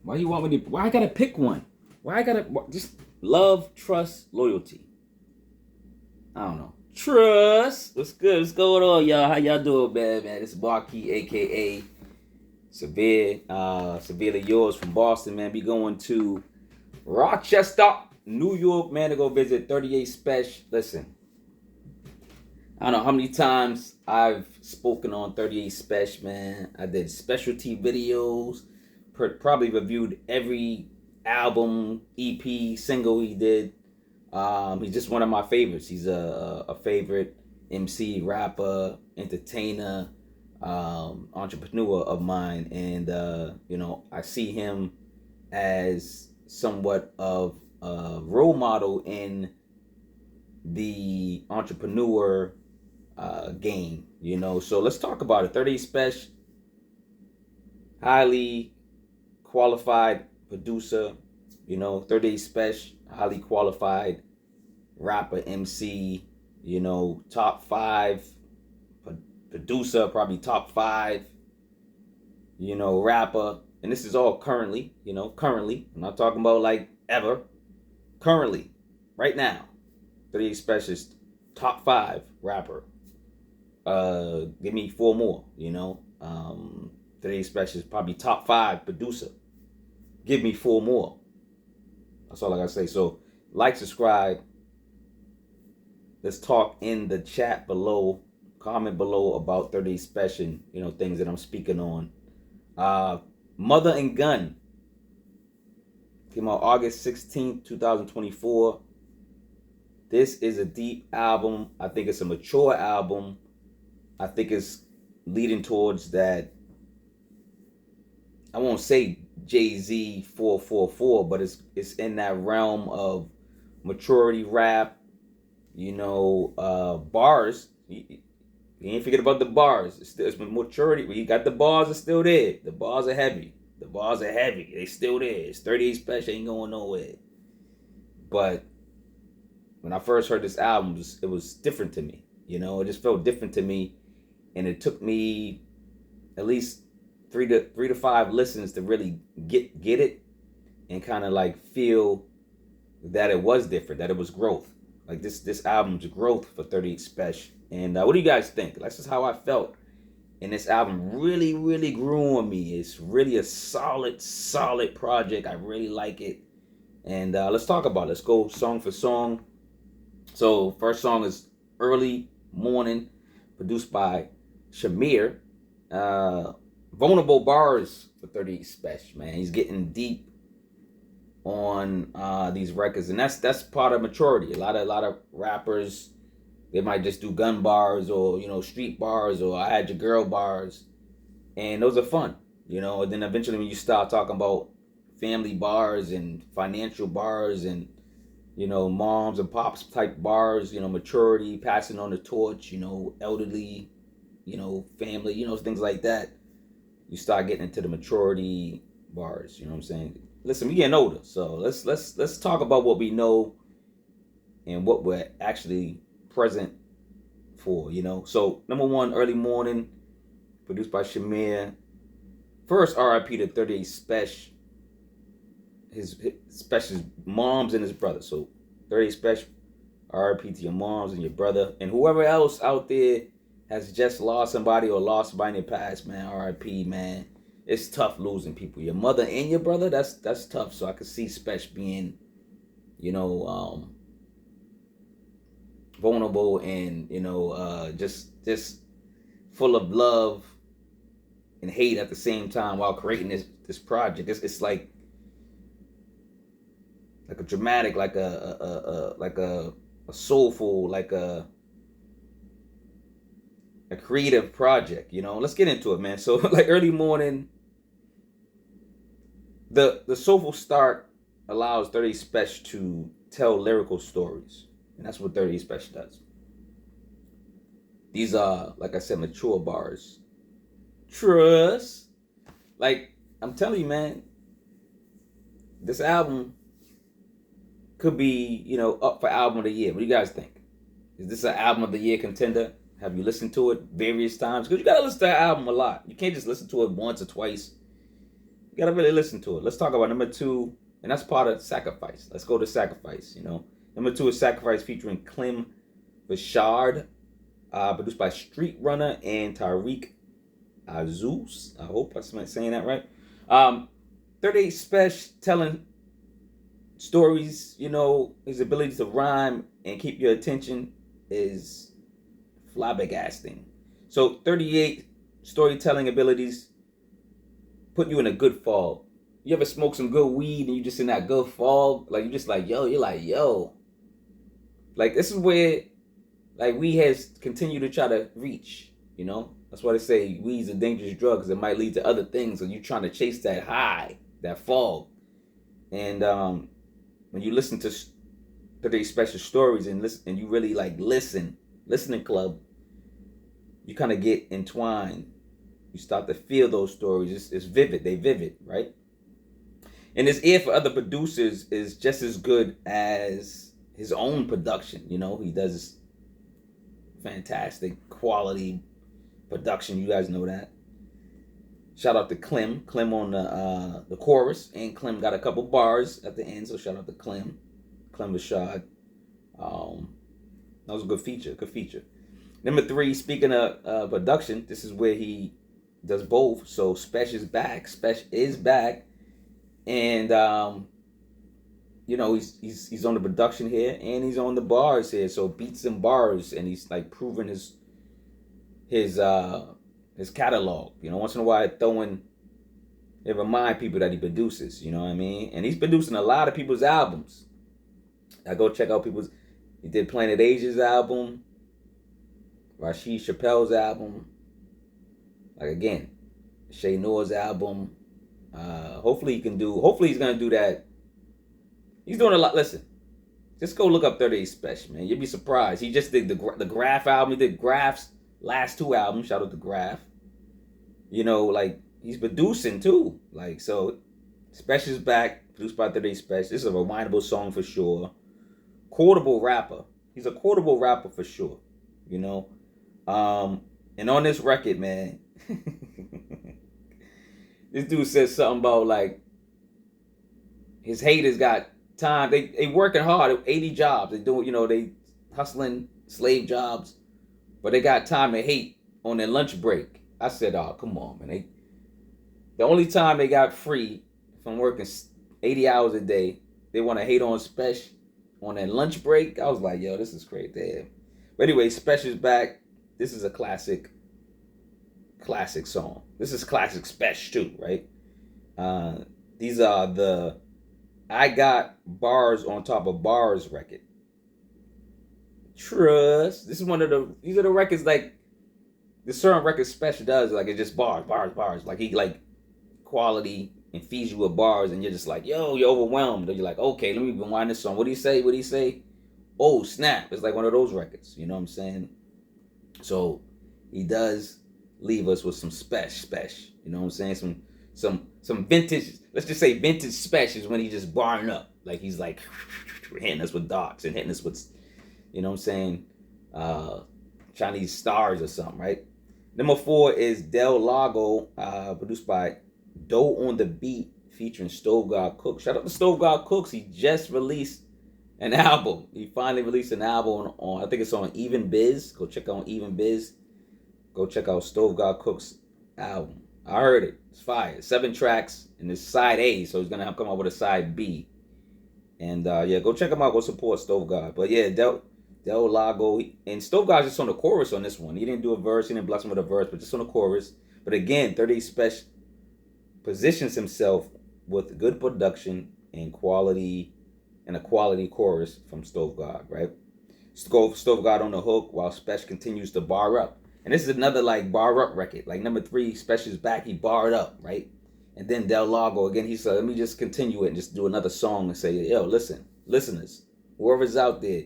Why you want me to? Why I gotta pick one? Why I gotta just love, trust, loyalty? I don't know. Trust. What's good? What's going on, y'all? How y'all doing, man? This is Marquis, aka Cevere. Severely Yours from Boston, man. Be going to Rochester, New York, man, to go visit 38 Spesh. Listen, I don't know how many times I've spoken on 38 Spesh, man. I did specialty videos, probably reviewed every album, EP, single he did. He's just one of my favorites. He's a favorite MC, rapper, entertainer, entrepreneur of mine. And, I see him as somewhat of a role model in the entrepreneur game, So let's talk about it. 38 Spesh, highly qualified producer, 38 Spesh, highly qualified rapper, MC, top 5 producer, probably top 5, rapper. And this is all currently, currently. I'm not talking about like ever. Currently, right now, 38 Spesh is top 5 rapper. Give me 4 more, 38 Spesh is probably top 5 producer. Give me 4 more. That's all I gotta say. So, like, subscribe. Let's talk in the chat below. Comment below about 38 Spesh and, things that I'm speaking on. Mother and Gun came out August 16th, 2024. This is a deep album. I think it's a mature album. I think it's leading towards that. I won't say Jay-Z 444, but it's in that realm of maturity rap, bars. You ain't forget about the bars. It's maturity. You got the bars are still there. The bars are heavy. They still there. It's 38 Spesh, ain't going nowhere. But when I first heard this album, it was different to me. It just felt different to me. And it took me at least 3 to 5 listens to really get it and kind of like feel that it was different, that it was growth. Like this album's growth for 38 Spesh. And what do you guys think? That's just how I felt. And this album really, really grew on me. It's really a solid project. I really like it. And let's talk about it. Let's go song for song. So first song is Early Morning, produced by Cevere. Vulnerable bars for 38 Spesh, man. He's getting deep on these records, and that's part of maturity. A lot of rappers, they might just do gun bars or street bars or I had your girl bars, and those are fun, And then eventually when you start talking about family bars and financial bars and moms and pops type bars, maturity, passing on the torch, elderly, family, things like that. You start getting into the maturity bars, you know what I'm saying? Listen, we getting older, so let's talk about what we know and what we're actually present for, So number 1, Early Morning, produced by Cevere. First, R.I.P. to 38 Spesh. His Spesh's moms and his brother. So 38 Spesh, R.I.P. to your moms and your brother and whoever else out there has just lost somebody or lost somebody in the past, man. R.I.P., man. It's tough losing people. Your mother and your brother, that's tough. So I could see Spesh being, vulnerable and, just full of love and hate at the same time while creating this project. It's like a dramatic, like a soulful, like a creative project, Let's get into it, man. So like Early Morning, the soulful start allows 38 Spesh to tell lyrical stories, and that's what 38 Spesh does. These are, like I said, mature bars. Trust. Like, I'm telling you, man, this album could be, up for album of the year. What do you guys think? Is this an album of the year contender? Have you listened to it various times? Because you got to listen to that album a lot. You can't just listen to it once or twice. You gotta really listen to it. Let's talk about number 2, and that's part of Sacrifice. Let's go to Sacrifice. Number 2 is Sacrifice featuring Clemm, Rishad, produced by Street Runner and Tariq Azus. I hope I'm saying that right. 38 Spesh telling stories. His ability to rhyme and keep your attention is flabbergasting. So 38 storytelling abilities put you in a good fog. You ever smoke some good weed and you just in that good fog? Like, you just like, yo, you're like, yo. Like, this is where, like, weed has continued to try to reach, That's why they say weed's a dangerous drug, because it might lead to other things, and you're trying to chase that high, that fog. And when you listen to 38 Special stories and listen, and you really like listening club, you kind of get entwined. You start to feel those stories. It's vivid. They vivid, right? And his ear for other producers is just as good as his own production. He does fantastic quality production. You guys know that. Shout out to Clemm. Clemm on the chorus, and Clemm got a couple bars at the end. So shout out to Clemm. Clemm Rishad. That was a good feature. Good feature. Number 3, speaking of production, this is where he does both. So Spesh is back. Spesh is back, and he's on the production here, and he's on the bars here. So beats and bars, and he's like proving his catalog. Once in a while it remind people that he produces. You know what I mean? And he's producing a lot of people's albums. I go check out he did Planet Asia's album, Rashid Chappelle's album, like again, Shay Noir's album. Hopefully he's gonna do that. He's doing a lot. Listen, just go look up 38 Spesh, man. You'll be surprised. He just did the Graph album. He did Graph's last 2 albums. Shout out to Graph. Like, he's producing too. Like, so Spesh is back, produced by 38 Spesh. This is a rewindable song for sure. Quotable rapper. He's a quotable rapper for sure. And on this record, man, this dude says something about like his haters got time. They working hard, 80 jobs. They doing, they hustling slave jobs, but they got time to hate on their lunch break. I said, oh, come on, man. The only time they got free from working 80 hours a day, they want to hate on Spesh on their lunch break. I was like, yo, this is crazy. Damn. But anyway, Spesh is back. This is a classic song. This is classic Spesh too, right? These are the I Got Bars on Top of Bars record. Trust. These are the records, like, the certain records Spesh does, like, it's just bars. Like, he, like, quality and feeds you with bars, and you're just like, yo, you're overwhelmed. Or you're like, okay, let me rewind this song. What do you say? Oh, snap. It's like one of those records. You know what I'm saying? So he does leave us with some Spesh. You know what I'm saying? Some vintage, let's just say vintage Spesh is when he's just barring up. Like, he's like hitting us with dots and hitting us with, you know what I'm saying, Chinese stars or something, right? Number 4 is Del Lago, produced by Doe on the Beat, featuring Stove God Cooks. Shout out to Stove God Cooks. He just released an album. He finally released an album on I think it's on Even Biz. Go check out Even Biz. Go check out Stove God Cooks' album. I heard it. It's fire. 7 tracks, and it's side A, so he's gonna come out with a side B. And yeah, go check him out. Go support Stove God. But yeah, Del Lago, and Stove God's just on the chorus on this one. He didn't do a verse. He didn't bless him with a verse, but just on the chorus. But again, 38 Spesh positions himself with good production and quality, and a quality chorus from Stove God, right? Stove God on the hook while Spesh continues to bar up. And this is another like bar up record. Like number 3, Spesh is back, he barred up, right? And then Del Lago, again, he said, let me just continue it and just do another song and say, yo, listen, listeners, whoever's out there,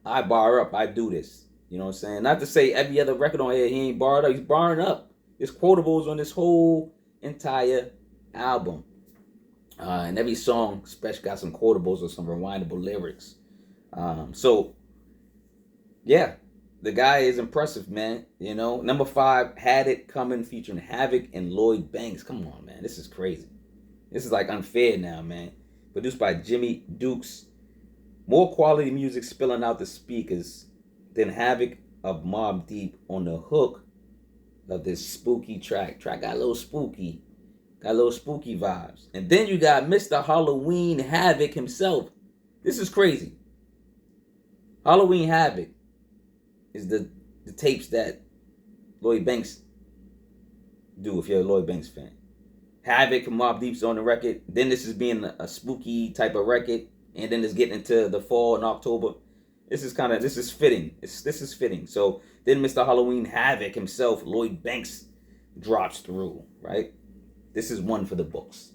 I bar up, I do this. You know what I'm saying? Not to say every other record on here, he ain't barred up, he's barring up. There's quotables on this whole entire album. And every song, Spesh got some quotables or some rewindable lyrics. So, yeah, the guy is impressive, man. You know, number 5, Had It Coming, featuring Havoc and Lloyd Banks. Come on, man, this is crazy. This is like unfair now, man. Produced by Jimmy Dukes. More quality music spilling out the speakers than Havoc of Mobb Deep on the hook of this spooky track. Track got a little spooky. Got a little spooky vibes. And then you got Mr. Halloween Havoc himself. This is crazy. Halloween Havoc is the tapes that Lloyd Banks do if you're a Lloyd Banks fan. Havoc and Mobb Deep's on the record. Then this is being a spooky type of record. And then it's getting into the fall in October. This is fitting. This is fitting. So then Mr. Halloween Havoc himself, Lloyd Banks, drops through, right? This is one for the books.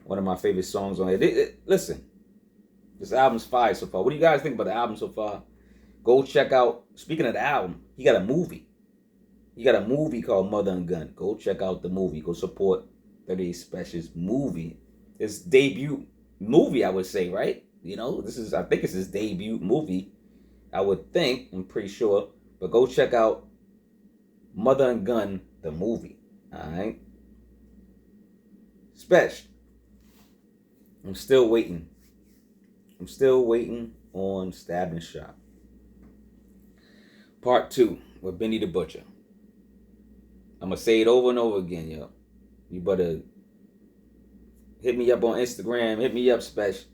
One of my favorite songs on it. Listen, this album's fire so far. What do you guys think about the album so far? Go check out, speaking of the album, he got a movie. He got a movie called Mother and Gun. Go check out the movie. Go support 38 Spesh's movie. His debut movie, I would say, right? You know, I think it's his debut movie. I would think, I'm pretty sure. But go check out Mother and Gun, the movie. Alright? Spesh. I'm still waiting on Stab and Shop. Part 2 with Benny the Butcher. I'm going to say it over and over again, yo. You better hit me up on Instagram. Hit me up, Spesh.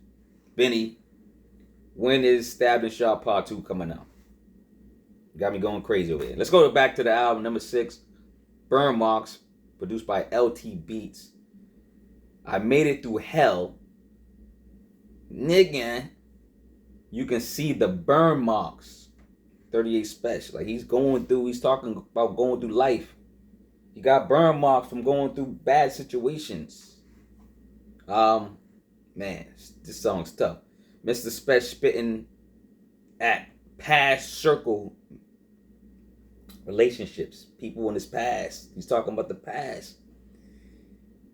Benny, when is Stab and Shop Part 2 coming out? Got me going crazy over here. Let's go back to the album, number 6. Burn Marks, produced by LT Beats. I made it through hell. Nigga, you can see the burn marks. 38 Spesh. Like he's talking about going through life. He got burn marks from going through bad situations. Man, this song's tough. Mr. Spesh spitting at past circle relationships. People in his past. He's talking about the past.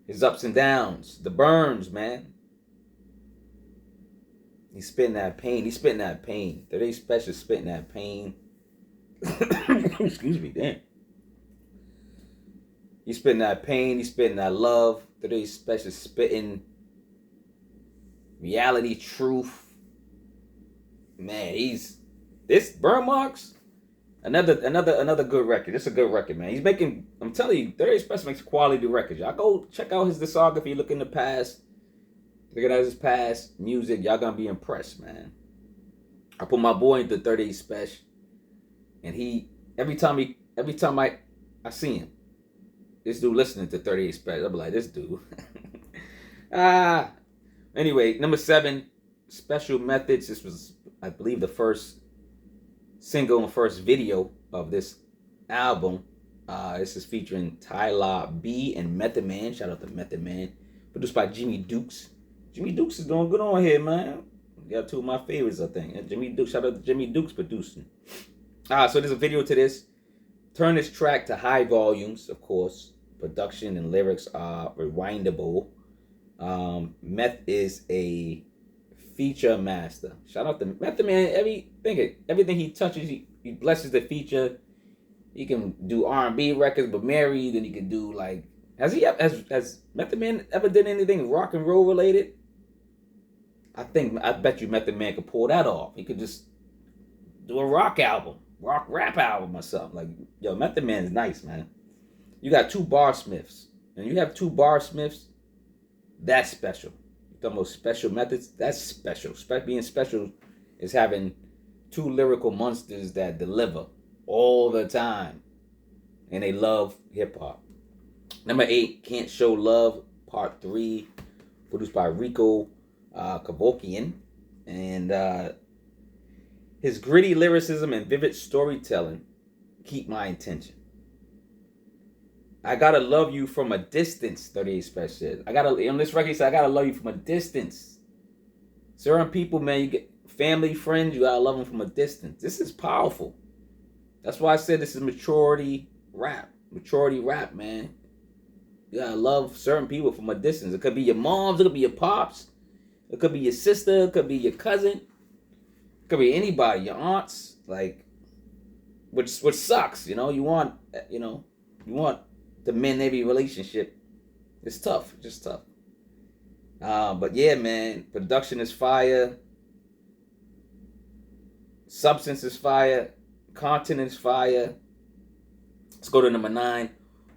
His ups and downs. The burns, man. He's spitting that pain. 38 Spesh is spitting that pain. Excuse me, damn. He's spitting that pain. He's spitting that love. 38 Spesh is spitting reality, truth. Man, this Burn Marks, another good record. It's a good record, man. I'm telling you, 38 Spesh makes quality records. Y'all go check out his discography, look in the past. Look at his past music. Y'all gonna be impressed, man. I put my boy into 38 Spesh, and every time I see him, this dude listening to 38 Spesh, I'll be like, this dude. Anyway, number 7, Special Methods. This was, I believe, the first single and first video of this album. This is featuring Ti-Lar B and Method Man. Shout out to Method Man. Produced by Jimmy Dukes. Jimmy Dukes is doing good on here, man. Got 2 of my favorites, I think. Shout out to Jimmy Dukes producing. So there's a video to this. Turn this track to high volumes, of course. Production and lyrics are rewindable. Meth is a feature master. Shout out to Method Man. Everything he touches, he blesses the feature. He can do R&B records, but married, and he can do like. Has Method Man ever did anything rock and roll related? I bet you Method Man could pull that off. He could just do a rock rap album or something. Like, yo, Method Man's nice, man. You got 2 barsmiths, and you have 2 barsmiths. That's special. You talking about special methods? That's special. Being special is having 2 lyrical monsters that deliver all the time, and they love hip hop. Number 8, Can't Show Love, Part 3, produced by Rico Kavokian. And his gritty lyricism and vivid storytelling keep my attention. I gotta love you from a distance, 38 Spesh says. On this record, he said, I gotta love you from a distance. Certain people, man, you get family, friends, you gotta love them from a distance. This is powerful. That's why I said this is maturity rap. Maturity rap, man. You gotta love certain people from a distance. It could be your moms, it could be your pops, it could be your sister, it could be your cousin, it could be anybody, your aunts, like, which sucks, you know. You want the men-navy relationship It's tough, just tough. But yeah, man, production is fire. Substance is fire. Content is fire. Let's go to number 9.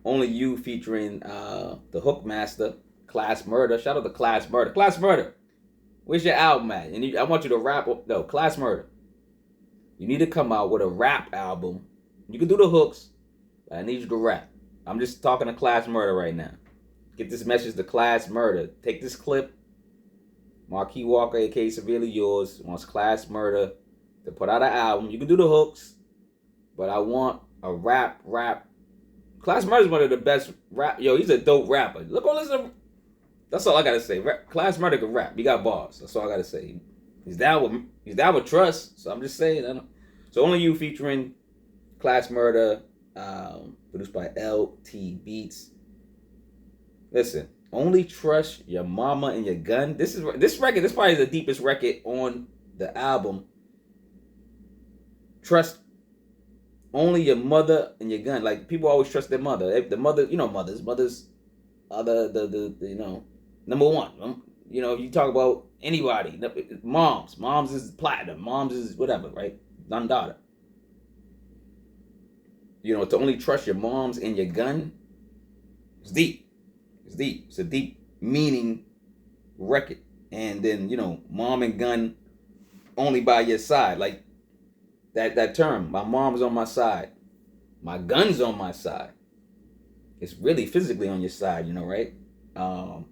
Only You featuring the Hook Master, Klass Murda. Shout out to Klass Murda. Klass Murda, where's your album at? And I want you to rap. No, Klass Murda. You need to come out with a rap album. You can do the hooks, but I need you to rap. I'm just talking to Klass Murda right now. Get this message to Klass Murda. Take this clip. Marquis Walker, aka Severely Yours, wants Klass Murda to put out an album. You can do the hooks, but I want a rap. Klass Murda is one of the best rap. Yo, he's a dope rapper. Look, listen. That's all I gotta say. Klass Murda can rap. He got bars. That's all I gotta say. He's down with Trust. So I'm just saying. So Only You featuring Klass Murda, produced by LT Beats. Listen, only trust your mama and your gun. This record. This probably is the deepest record on the album. Trust only your mother and your gun. Like, people always trust their mother. The mother, mothers are the number one. If you talk about anybody, moms is platinum. Moms is whatever, right? Non-daughter. To only trust your moms and your gun. It's deep. It's a deep meaning record. And then, mom and gun only by your side. Like that term, my mom's on my side. My gun's on my side. It's really physically on your side, right? Number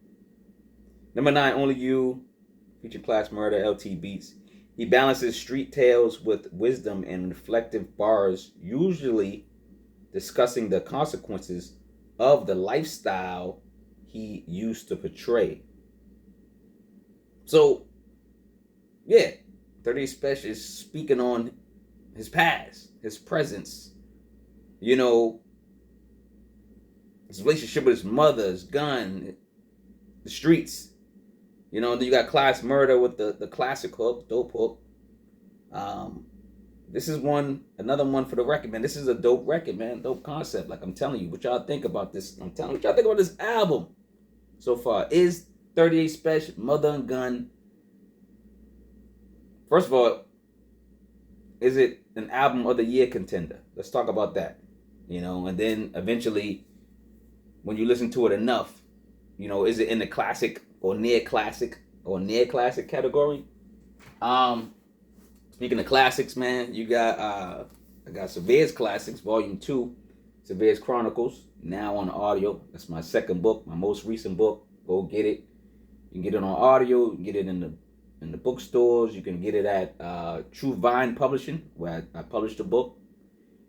9, Only You, feature Klass Murda, LT Beats. He balances street tales with wisdom and reflective bars, usually discussing the consequences of the lifestyle he used to portray. So, yeah, 38 Spesh is speaking on his past, his presence, his relationship with his mother, his gun, the streets. Then you got Klass Murda with the classic hook, dope hook. This is another one for the record, man. This is a dope record, man. Dope concept. Like, I'm telling you, what y'all think about this? I'm telling you what y'all think about this album so far. Is 38 Spesh, Mother and Gun? First of all, is it an album of the year contender? Let's talk about that. And then eventually, when you listen to it enough, is it in the classic or near classic category? Speaking of classics, man, you got I got Cevere's Classics, Volume 2, Cevere's Chronicles, now on audio. That's my second book, my most recent book. Go get it. You can get it on audio. You can get it in the bookstores. You can get it at True Vine Publishing, where I published the book.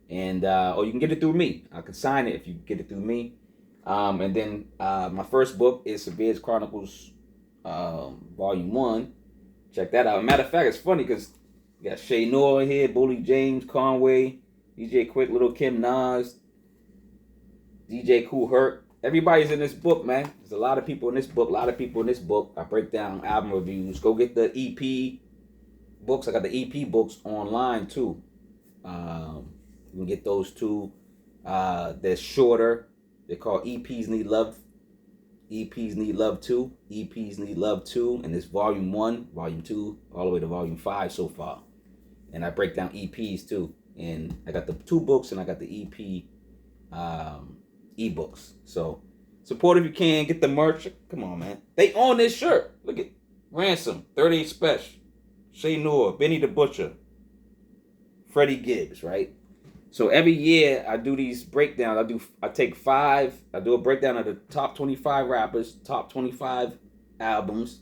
And or you can get it through me. I can sign it if you get it through me. And then my first book is Cevere's Chronicles, Volume 1. Check that out. Matter of fact, it's funny because you got Shay Noir here, Bully James, Conway, DJ Quick, Little Kim, Nas, DJ Cool Herc. Everybody's in this book, man. There's a lot of people in this book. I break down album reviews. Go get the EP books. I got the EP books online too. You can get those too. They're shorter. They're called EPs Need Love. EPs Need Love 2. EPs Need Love 2. And it's Volume 1, Volume 2, all the way to Volume 5 so far. And I break down EPs too. And I got the 2 books and I got the EP ebooks. So support if you can. Get the merch. Come on, man. They own this shirt. Look at Ransom, 38 Spesh, Shay Noir, Benny the Butcher, Freddie Gibbs, right? So every year I do these breakdowns. I take 5. I do a breakdown of the top 25 rappers, top 25 albums,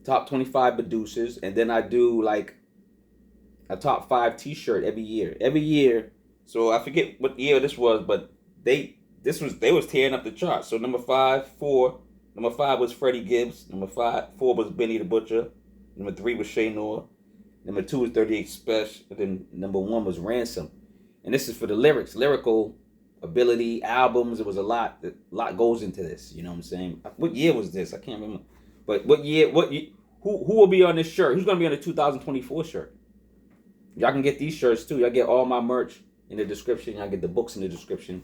top 25 producers, and then I do like a top 5 T-shirt every year. Every year. So I forget what year this was, but they was tearing up the charts. So number 5 was Freddie Gibbs. Number 4 was Benny the Butcher. Number 3 was Shay Noir. Number 2 was 38 Spesh. And then number 1 was Ransom. And this is for the lyrical ability, albums. It was a lot goes into this. You know what I'm saying? What year was this? I can't remember. But who will be on this shirt? Who's going to be on the 2024 shirt? Y'all can get these shirts too. Y'all get all my merch in the description. Y'all get the books in the description.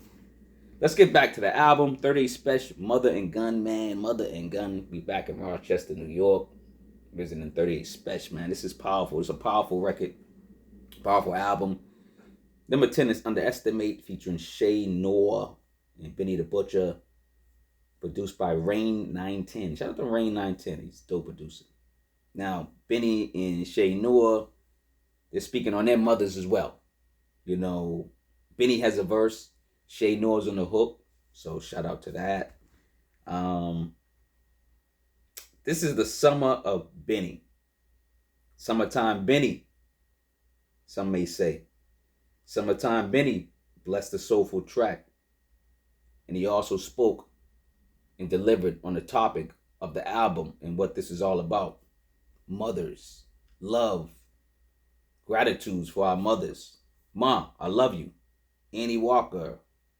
Let's get back to the album. 38 Spesh, Mother and Gun, man. Mother and Gun. We back in Rochester, New York. Visiting 38 Spesh, man. This is powerful. It's a powerful record. Powerful album. Number 10 is Underestimate, featuring Shay Noir and Benny the Butcher. Produced by Rain 910. Shout out to Rain 910. He's a dope producer. Now, Benny and Shay Noir, they're speaking on their mothers as well. You know, Benny has a verse. Shay Noir's on the hook. So shout out to that. This is the summer of Benny. Summertime Benny, some may say. Summertime Benny blessed the soulful track. And he also spoke and delivered on the topic of the album and what this is all about. Mothers, love, gratitudes for our mothers. Ma, I love you. Annie Walker,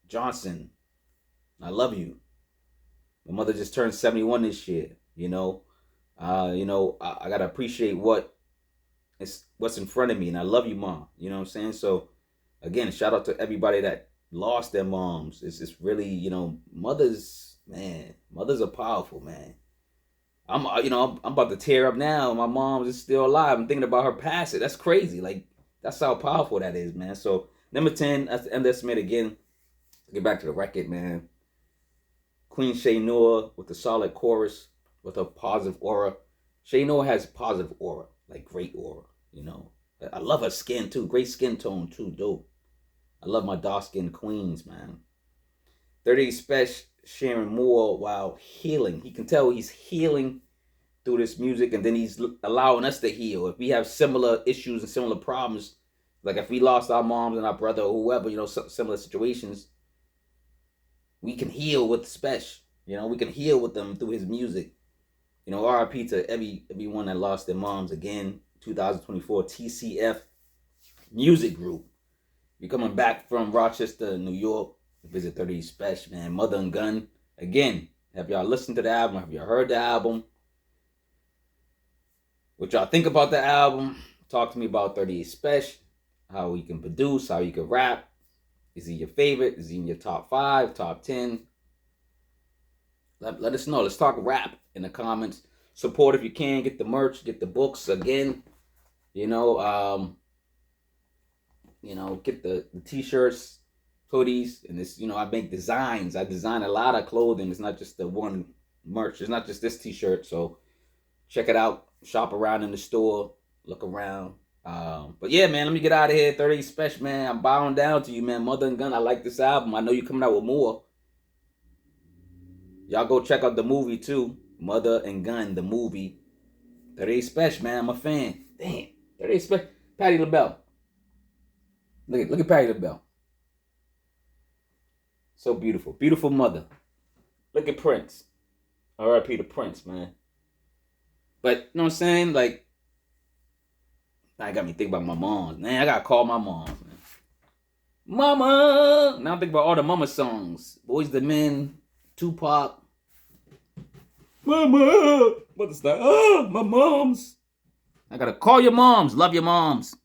Johnson, I love you. My mother just turned 71 this year, you know. I gotta appreciate what's in front of me, and I love you, Mom. You know what I'm saying? So again, shout out to everybody that lost their moms. It's really, you know, mothers, man, mothers are powerful, man. I'm about to tear up now. My mom is still alive. I'm thinking about her passing. That's crazy. Like, that's how powerful that is, man. So number 10, that's the Underestimate again. Get back to the record, man. Queen Shay Noir with the solid chorus, with a positive aura. Shay Noir has positive aura, like great aura, you know. I love her skin too, great skin tone too, dope. I love my dark skinned queens, man. 38 Spesh sharing more while healing. He can tell he's healing through this music, and then he's allowing us to heal. If we have similar issues and similar problems, like if we lost our moms and our brother or whoever, you know, similar situations, we can heal with Spesh. You know, we can heal with them through his music. You know, RIP to everyone that lost their moms. Again, 2024 t.c.f. Music Group. You're coming back from Rochester, New York, to visit 38 Spesh, man. Mother and Gun. Again, have y'all listened to the album? Have y'all heard the album? What y'all think about the album? Talk to me about 38 Spesh. How he can produce, how he can rap. Is he your favorite? Is he in your top 5, top 10? Let us know. Let's talk rap in the comments. Support if you can. Get the merch. Get the books. Again, get the t-shirts, hoodies, and this. I make designs. I design a lot of clothing. It's not just the one merch. It's not just this t-shirt. So check it out. Shop around in the store. Look around. But yeah, man, let me get out of here. 38 Spesh, man. I'm bowing down to you, man. Mother and Gun. I like this album. I know you're coming out with more. Y'all go check out the movie too. Mother and Gun, the movie. 38 Spesh, man. I'm a fan. Damn. 38 Spesh. Patti LaBelle. Look at Patti LaBelle. So beautiful. Beautiful mother. Look at Prince. R.I.P. to Prince, man. But, you know what I'm saying? Like, I got me thinking about my mom. Man, I gotta call my mom, man. Mama! Now I'm thinking about all the mama songs. Boys the Men, Tupac. Mama! What's that? Oh, my moms. I gotta call your moms. Love your moms.